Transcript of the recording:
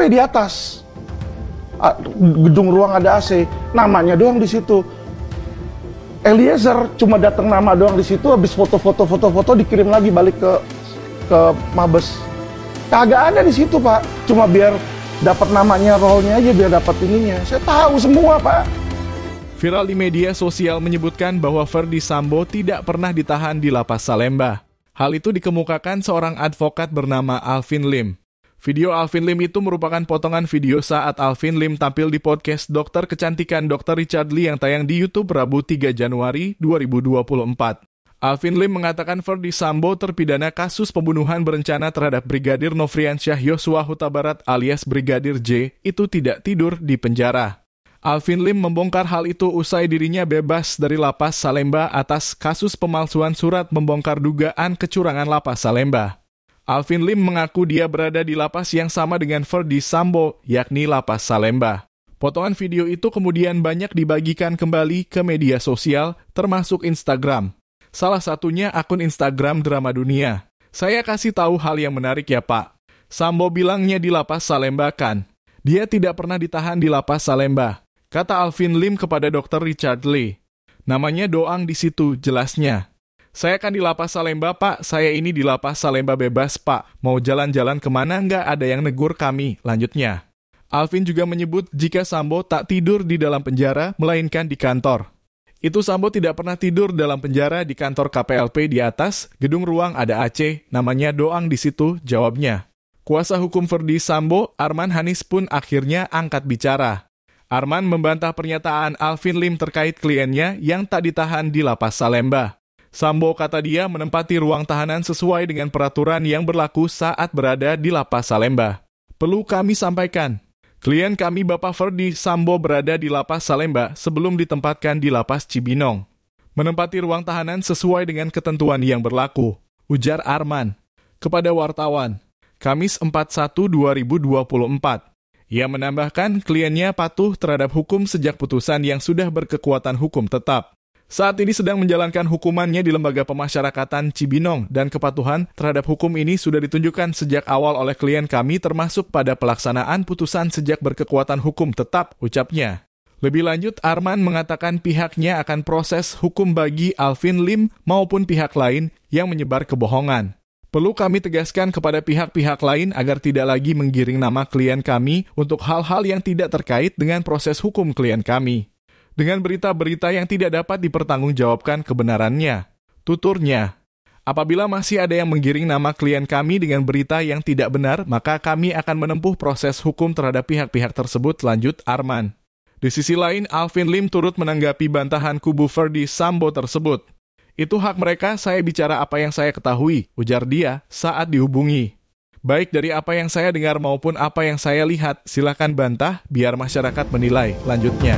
HP di atas. Gedung ruang ada AC, namanya doang di situ. Eliezer cuma datang nama doang di situ, habis foto dikirim lagi balik ke Mabes. Kagak ada di situ, Pak. Cuma biar dapat namanya, role-nya aja, biar dapat ininya. Saya tahu semua, Pak. Viral di media sosial menyebutkan bahwa Ferdy Sambo tidak pernah ditahan di Lapas Salemba. Hal itu dikemukakan seorang advokat bernama Alvin Lim. Video Alvin Lim itu merupakan potongan video saat Alvin Lim tampil di podcast Dokter Kecantikan Dr. Richard Lee yang tayang di YouTube Rabu 3 Januari 2024. Alvin Lim mengatakan Ferdy Sambo terpidana kasus pembunuhan berencana terhadap Brigadir Nofriansyah Yosua Huta Barat alias Brigadir J itu tidak tidur di penjara. Alvin Lim membongkar hal itu usai dirinya bebas dari Lapas Salemba atas kasus pemalsuan surat membongkar dugaan kecurangan Lapas Salemba. Alvin Lim mengaku dia berada di lapas yang sama dengan Ferdy Sambo, yakni Lapas Salemba. Potongan video itu kemudian banyak dibagikan kembali ke media sosial, termasuk Instagram. Salah satunya akun Instagram Drama Dunia. Saya kasih tahu hal yang menarik ya, Pak. Sambo bilangnya di Lapas Salemba kan. Dia tidak pernah ditahan di Lapas Salemba, kata Alvin Lim kepada Dr. Richard Lee. Namanya doang di situ, jelasnya. Saya kan di Lapas Salemba, Pak. Saya ini di Lapas Salemba bebas, Pak. Mau jalan-jalan kemana nggak ada yang negur kami, lanjutnya. Alvin juga menyebut jika Sambo tak tidur di dalam penjara, melainkan di kantor. Itu Sambo tidak pernah tidur dalam penjara di kantor KPLP di atas, gedung ruang ada AC, namanya doang di situ, jawabnya. Kuasa hukum Ferdy Sambo, Arman Hanis pun akhirnya angkat bicara. Arman membantah pernyataan Alvin Lim terkait kliennya yang tak ditahan di Lapas Salemba. Sambo kata dia menempati ruang tahanan sesuai dengan peraturan yang berlaku saat berada di Lapas Salemba. Perlu kami sampaikan, klien kami Bapak Ferdy Sambo berada di Lapas Salemba sebelum ditempatkan di Lapas Cibinong. Menempati ruang tahanan sesuai dengan ketentuan yang berlaku, ujar Arman kepada wartawan, Kamis 4/1/2024. Ia menambahkan kliennya patuh terhadap hukum sejak putusan yang sudah berkekuatan hukum tetap. Saat ini sedang menjalankan hukumannya di Lembaga Pemasyarakatan Cibinong dan kepatuhan terhadap hukum ini sudah ditunjukkan sejak awal oleh klien kami termasuk pada pelaksanaan putusan sejak berkekuatan hukum tetap, ucapnya. Lebih lanjut, Arman mengatakan pihaknya akan proses hukum bagi Alvin Lim maupun pihak lain yang menyebar kebohongan. Perlu kami tegaskan kepada pihak-pihak lain agar tidak lagi menggiring nama klien kami untuk hal-hal yang tidak terkait dengan proses hukum klien kami. Dengan berita-berita yang tidak dapat dipertanggungjawabkan kebenarannya. Tuturnya, apabila masih ada yang menggiring nama klien kami dengan berita yang tidak benar, maka kami akan menempuh proses hukum terhadap pihak-pihak tersebut, lanjut Arman. Di sisi lain, Alvin Lim turut menanggapi bantahan kubu Ferdy Sambo tersebut. Itu hak mereka, saya bicara apa yang saya ketahui, ujar dia saat dihubungi. Baik dari apa yang saya dengar maupun apa yang saya lihat, silakan bantah biar masyarakat menilai, lanjutnya.